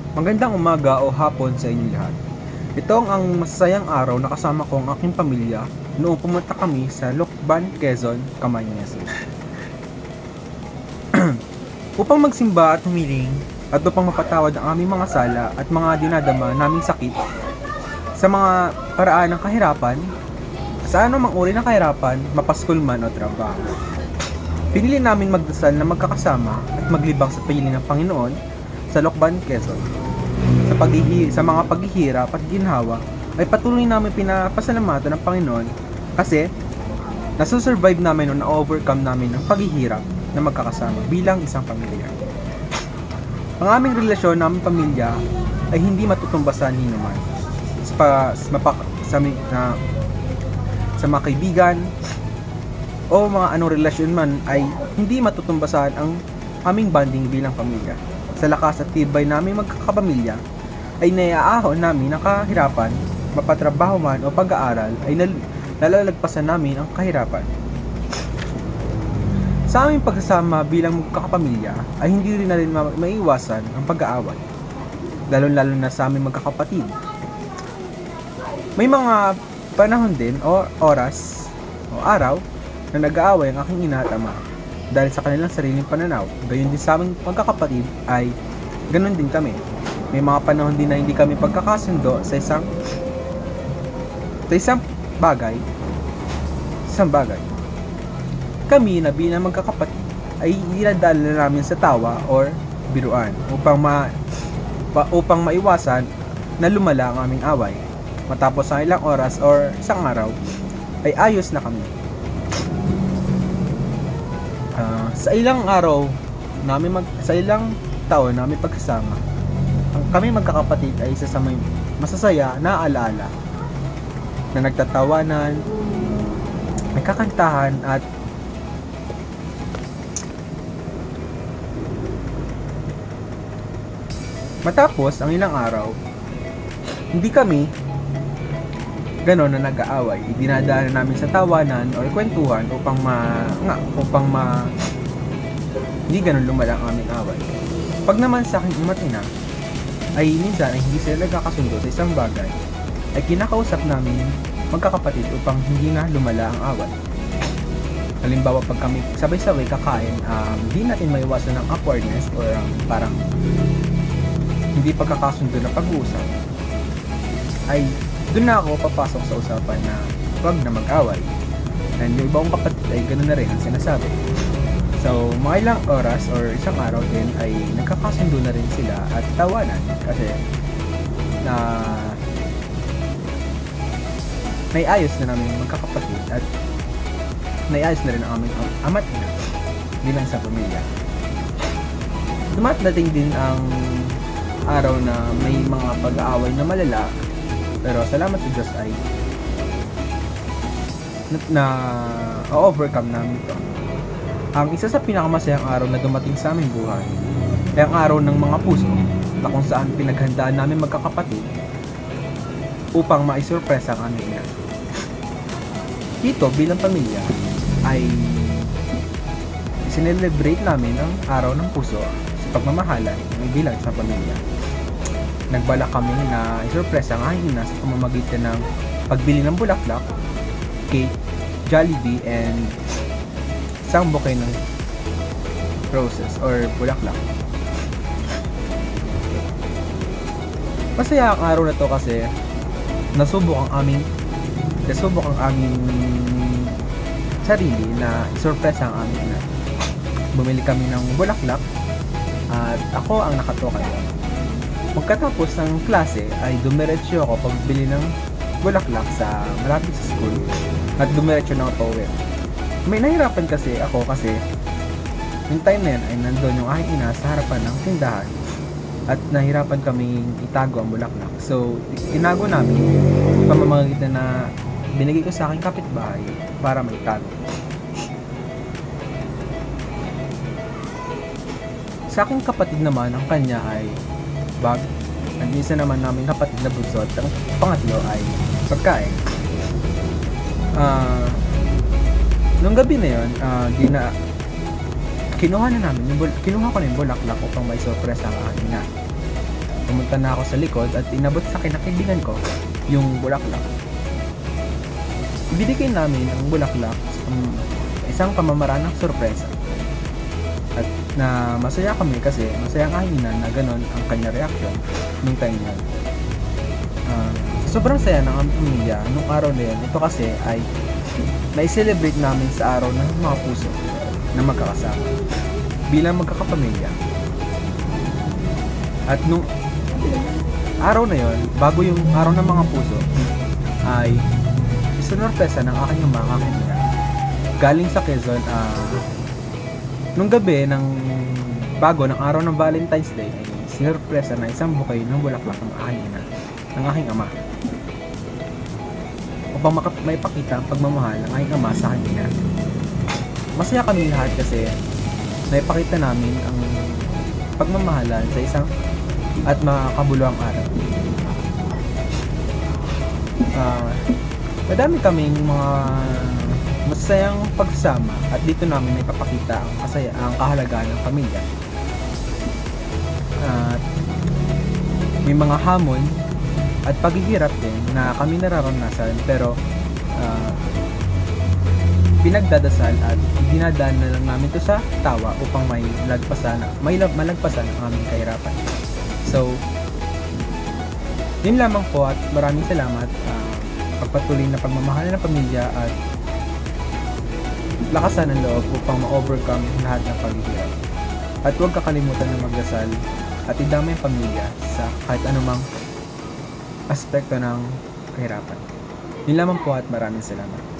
Magandang umaga o hapon sa inyo lahat. Ito ang masasayang araw na kasama ko ang aking pamilya noong pumunta kami sa Lucban, Quezon, Camarines. Upang magsimba at humiling at upang mapatawad ang aming mga sala at mga dinadama naming sakit sa mga paraan ng kahirapan, sa anumang uri ng kahirapan, mapaskul man o trabaho. Pinili namin magdasal na magkakasama at maglibang sa piling ng Panginoon sa Lucban, Quezon. Sa mga paghihirap at ginhawa ay patuloy namin pinapasalamatan ng Panginoon kasi nasusurvive namin o na-overcome namin ang paghihirap na magkakasama bilang isang pamilya. Ang aming relasyon ng aming pamilya ay hindi matutumbasan ni naman sa mga kaibigan o mga anong relasyon man ay hindi matutumbasan ang aming bonding bilang pamilya. Sa lakas at tibay naming magkakapamilya ay naiaahon namin ang kahirapan, mapatrabaho man o pag-aaral ay nalalagpasan namin ang kahirapan. Sa aming pagsasama bilang magkakapamilya ay hindi rin na rin maiiwasan ang pag-aaway, lalo-lalo na sa aming magkakapatid. May mga panahon din o oras o araw na nag-aaway ang aking ina at ama dahil sa kanilang sariling pananaw. Gayon din sa aming magkakapatid ay ganon din kami. May mga panahon din na hindi kami pagkakasundo sa isang bagay. Kami na bilang magkakapatid ay dinadala namin sa tawa or biruan upang maiwasan na lumala ang aming away. Matapos ang ilang oras or isang araw ay ayos na kami. Sa ilang taon namin pagkasama, kami magkakapatid ay isa sa may masasaya na alaala na nagtatawanan, nagkakantahan at matapos ang ilang araw, hindi kami ganon na nag-aaway. Dinadaanan namin sa tawanan o kwentuhan upang hindi ganon lumala ang aming away. Pag naman sa aking ama't ina, ay minsan ay hindi sila nagkakasundo sa isang bagay, ay kinakausap namin magkakapatid upang hindi na lumala ang away. Halimbawa, pag kami sabay-sabay kakain, hindi natin maiwasan ng awkwardness or parang hindi pagkakasundo na pag-uusap, ay doon na ako papasok sa usapan na wag na mag-away. And yung ibang kapatid ay ganoon na rin ang sinasabi. So, mga ilang oras or isang araw din ay nagkakasundo na rin sila at tawanan kasi naiayos na namin magkakapatid at naiayos na rin ang aming ama't ina bilang sa pamilya. Dumadating din ang araw na may mga pag-aaway na malala, pero salamat sa Diyos ay overcome namin ito. Ang isa sa pinakamasayang araw na dumating sa aming buhay ay ang araw ng mga puso na kung saan pinaghandaan namin magkakapatid upang maisurpresa ang aming ina. Dito bilang pamilya ay sinelebrate namin ang araw ng puso sa pagmamahalan ng bilang sa pamilya. Nagbalak kami na isurpresa ang aking ina sa pamamagitan ng pagbili ng bulaklak, cake, Jollibee, and isang bouquet ng roses or bulaklak. Masaya ang araw na to kasi nasubok ang aming sarili na isurpresa ang aming ina. Bumili kami ng bulaklak at ako ang nakatoka doon. Pagkatapos ng klase ay dumiretso ako pagbili ng bulaklak sa malapit sa school at dumiretso na ako pauwi. May nahirapan kasi ako kasi yung time na yan ay nandun yung aking ina sa harapan ng tindahan at nahirapan kaming itago ang bulaklak. So, tinago namin pamamagitan na binigay ko sa aking kapitbahay para maitago. Sa aking kapatid naman, ang kanya ay bag. Ang isa naman namin kapatid na bunso at ang pangatlo ay pagkain. Nung gabi na yun, kinuha ko na yung bulaklak upang may surprise ang aking ina. Pumunta na ako sa likod at inabot sa akin ng kaibigan ko yung bulaklak. Ibinigay namin ang bulaklak sa isang pamamaraan ng sorpresa. At na masaya kami kasi masaya ang aking ina na ganon ang kanya reaction nung time yun. Sobrang saya ng aming pamilya nung araw na yun. Ito kasi ay na-celebrate namin sa araw ng mga puso na magkakasama bilang magkakapamilya. At nung araw na yon, bago yung araw ng mga puso, ay isinurpresa ng aking ama, aking ina. Galing sa Quezon, nung gabi ng bago ng araw ng Valentine's Day, ay sinurpresa na isang bouquet ng bulaklak ng aking ina, ng aking ama. Upang maipakita ang pagmamahal ng aking ama sa aking ina. Masaya kami lahat kasi naipakita namin ang pagmamahalan sa isang at makakabuluhang araw. Madami kaming mga masayang pagsama at dito namin naipapakita ang kahalagahan ng pamilya. At may mga hamon at paghihirap din na kami nararanasan pero pinagdadasal at dinadaan na lang namin to sa tawa upang malagpasan ang aming kahirapan. So, yun lamang po at maraming salamat. Pagpatuloy na pagmamahal ng pamilya at lakasan ng loob upang ma-overcome lahat ng paghihirap. At huwag kakalimutan na magdasal at idamay ang pamilya sa kahit anumang aspekto ng kahirapan. Yun lamang po at maraming salamat.